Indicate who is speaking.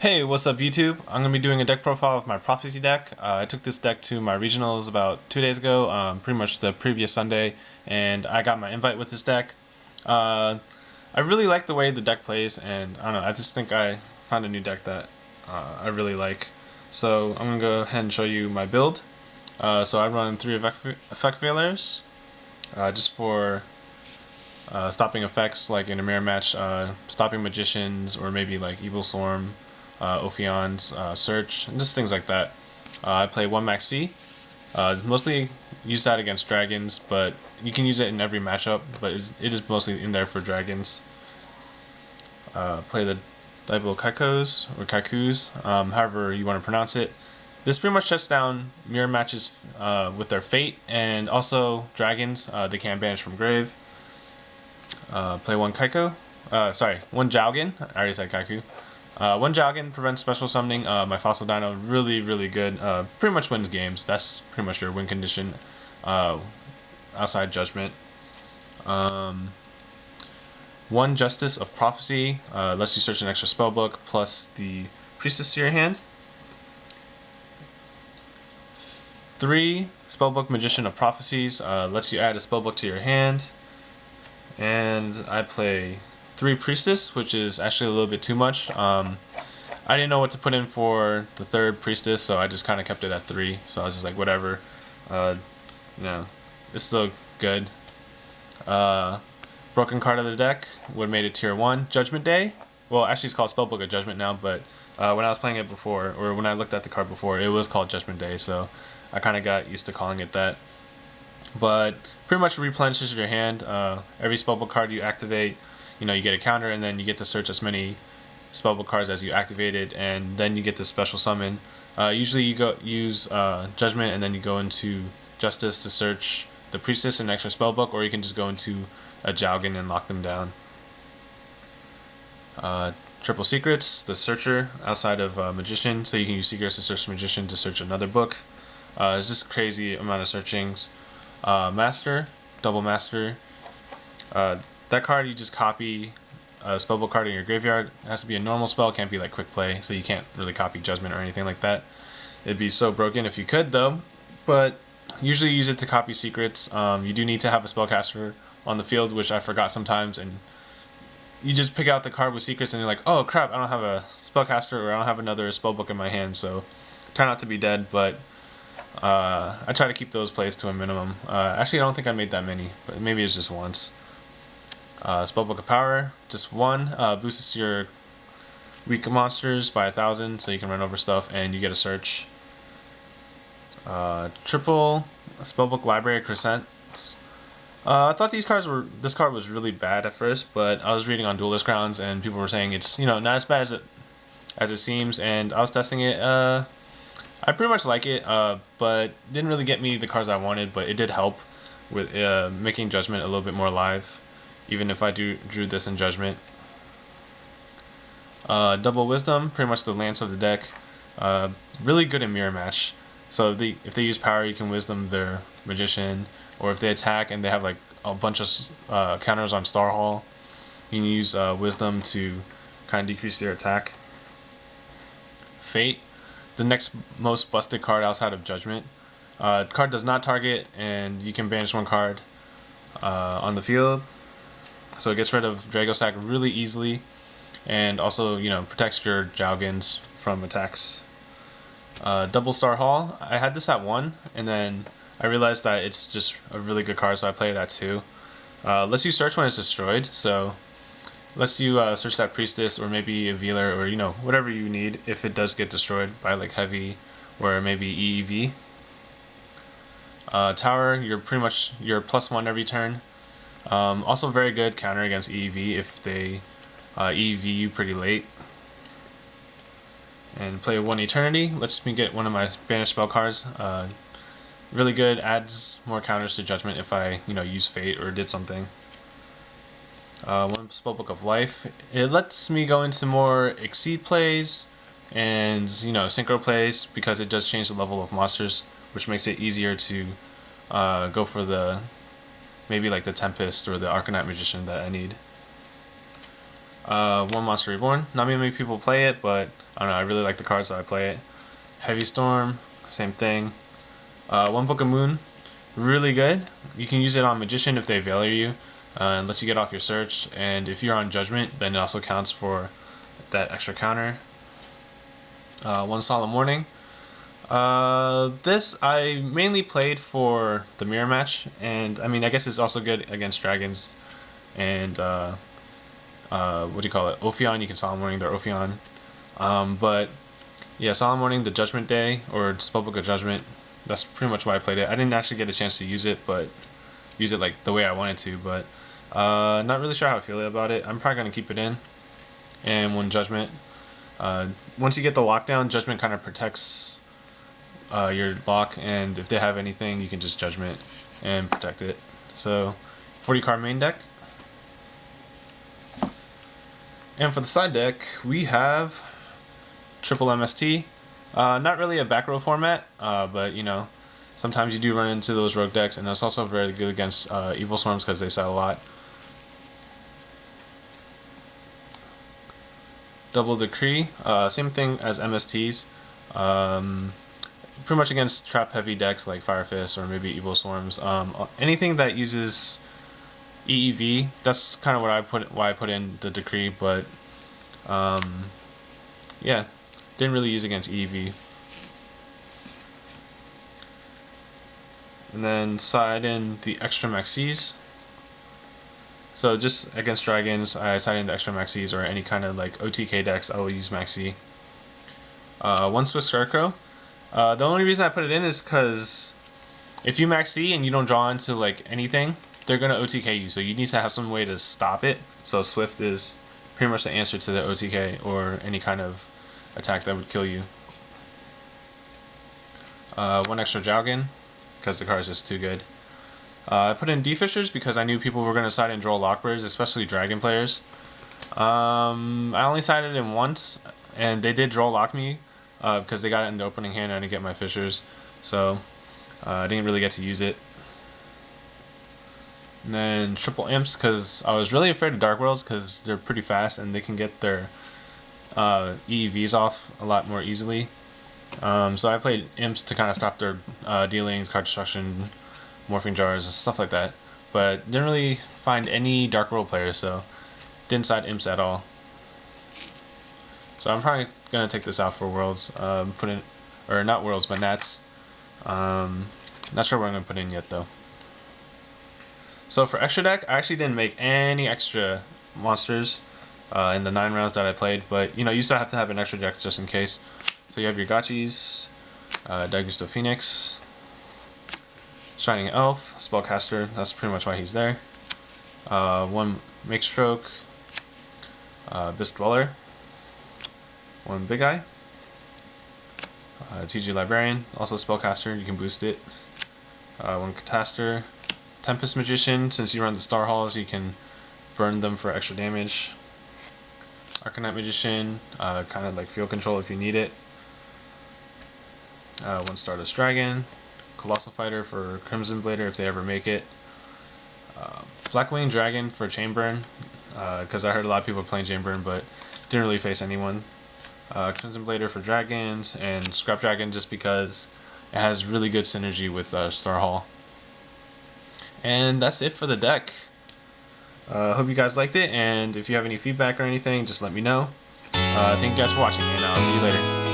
Speaker 1: Hey, what's up YouTube? I'm going to be doing a deck profile of my Prophecy deck. I took this deck to my regionals about 2 days ago, pretty much the previous Sunday, and I got my invite with this deck. I really like the way the deck plays, and I don't know, I just think I found a new deck that I really like. So I'm going to go ahead and show you my build. So I run 3 effect failures, just for stopping effects like in a mirror match, stopping magicians, or maybe like Evilswarm, Ophion's search, and just things like that. I play 1 max C. Mostly use that against dragons, but you can use it in every matchup, but it is mostly in there for dragons. Play the Daibo Kaikos, or Kaikus, however you want to pronounce it. This pretty much shuts down mirror matches with their fate, and also dragons they can't banish from grave. Play 1 Kaiko. Sorry, 1 Jowgen. I already said Kaiku. 1 Jowgen prevents special summoning. My Fossil Dino, really good. Pretty much wins games. That's pretty much your win condition outside Judgment. 1 Justice of Prophecy lets you search an extra spellbook plus the Priestess to your hand. 3 Spellbook Magician of Prophecies lets you add a spellbook to your hand. And I play 3 Priestess, which is actually a little bit too much. I didn't know what to put in for the 3rd Priestess, so I just kind of kept it at 3. So I was just like, whatever. It's still good. Broken card of the deck would have made it tier 1. Judgment Day. Well, actually, it's called Spellbook of Judgment now, but when I was playing it before, or when I looked at the card before, it was called Judgment Day, so I kind of got used to calling it that. But pretty much replenishes your hand. Every spellbook card you activate, you get a counter, and then you get to search as many spellbook cards as you activated, and then you get to special summon. Usually you use Judgment, and then you go into Justice to search the Priestess and an extra spellbook, or you can just go into a Jowgen and lock them down. Triple Secrets, the Searcher outside of Magician, so you can use Secrets to search Magician to search another book. It's just crazy amount of searchings. Master, Double Master. That card you just copy a spellbook card in your graveyard. It has to be a normal spell, can't be like quick play, so you can't really copy Judgment or anything like that. It'd be so broken if you could though, but usually use it to copy secrets. You do need to have a spellcaster on the field, which I forgot sometimes, and you just pick out the card with secrets and you're like, oh crap, I don't have a spellcaster, or I don't have another spellbook in my hand, so try not to be dead, but I try to keep those plays to a minimum. Actually, I don't think I made that many, but maybe it's just once. Spellbook of Power, just 1. Boosts your weak monsters by 1,000, so you can run over stuff, and you get a search. Triple Spellbook Library Crescents. I thought this card was really bad at first, but I was reading on Duelist Grounds, and people were saying it's not as bad as it seems, and I was testing it. I pretty much like it, but didn't really get me the cards I wanted, but it did help with making Judgment a little bit more alive, even if I drew this in Judgment. Double Wisdom, pretty much the Lance of the deck. Really good in Mirror Match. So if they use power, you can Wisdom their Magician, or if they attack and they have like a bunch of counters on Star Hall, you can use Wisdom to kind of decrease their attack. Fate, the next most busted card outside of Judgment. Card does not target, and you can banish 1 card on the field. So it gets rid of Dragosack really easily, and also protects your Jowgens from attacks. Double Star Hall, I had this at 1, and then I realized that it's just a really good card, so I played it at 2. Lets you search when it's destroyed, so lets you search that Priestess, or maybe a Vealer, or whatever you need if it does get destroyed by like heavy or maybe EEV. Tower, you're +1 every turn. Also very good counter against EEV if they EEV you pretty late. And play 1 Eternity, lets me get one of my banished spell cards. Really good, adds more counters to Judgment if I use Fate or did something. 1 Spellbook of Life, it lets me go into more Exceed plays and Synchro plays, because it does change the level of monsters, which makes it easier to go for maybe like the Tempest or the Arcanite Magician that I need. One Monster Reborn. Not many people play it, but I don't know, I really like the card, so I play it. Heavy Storm, same thing. One Book of Moon, really good. You can use it on Magician if they value you, and lets you get off your search. And if you're on Judgment, then it also counts for that extra counter. One Solemn Warning. This I mainly played for the mirror match, and I mean, I guess it's also good against dragons. And what do you call it? Ophion. You can Solemn Warning their Ophion. But yeah, Solemn Warning the Judgment Day or Spellbook of Judgment. That's pretty much why I played it. I didn't actually get a chance to use it, but use it like the way I wanted to. But not really sure how I feel about it. I'm probably gonna keep it in. And one Judgment. Once you get the lockdown, Judgment kind of protects your lock, and if they have anything, you can just Judgment and protect it. So 40 card main deck. And for the side deck, we have triple MST. Not really a back row format, but you know, sometimes you do run into those rogue decks, and that's also very good against Evilswarms because they sell a lot. Double Decree, same thing as MSTs. Pretty much against trap heavy decks like Fire Fist or maybe Evilswarms. Anything that uses EEV, that's kind of why I put in the Decree, but yeah, didn't really use against EEV. And then side in the extra maxis. So just against dragons, I side in the extra maxis, or any kind of like OTK decks, I will use maxi. One Swift Scarecrow. The only reason I put it in is because if you maxi and you don't draw into like anything, they're gonna OTK you, so you need to have some way to stop it. So Swift is pretty much the answer to the OTK or any kind of attack that would kill you. One extra Jowgen, because the card is just too good. I put in D-Fishers because I knew people were going to side in Droll Lockbirds, especially dragon players. I only sided in once, and they did Droll Lock me because they got it in the opening hand and I didn't get my Fishers, so I didn't really get to use it. And then triple Imps because I was really afraid of Dark Worlds because they're pretty fast and they can get their EEVs off a lot more easily. So I played Imps to kind of stop their dealings, card destruction, morphing jars, and stuff like that. But didn't really find any Dark World players, so didn't side Imps at all. So I'm probably gonna take this out for Worlds. Put in, or not Worlds, but Nats. Not sure what I'm gonna put in yet though. So for extra deck, I actually didn't make any extra monsters in the 9 rounds that I played, but you know, you still have to have an extra deck just in case. So you have your Gachis, Daigusto Phoenix, Shining Elf, Spellcaster, that's pretty much why he's there. One Make Stroke, Abyss Dweller, one Big Eye, T.G Librarian, also Spellcaster, you can boost it. One Cataster, Tempest Magician, since you run the Star Halls, you can burn them for extra damage. Arcanite Magician, kind of like field control if you need it. One Stardust Dragon, Colossal Fighter for Crimson Blader if they ever make it. Blackwing Dragon for Chainburn, because I heard a lot of people playing Chainburn but didn't really face anyone. Crimson Blader for Dragons, and Scrap Dragon just because it has really good synergy with Star Hall. And that's it for the deck. Hope you guys liked it, and if you have any feedback or anything, just let me know. Thank you guys for watching, and I'll see you later.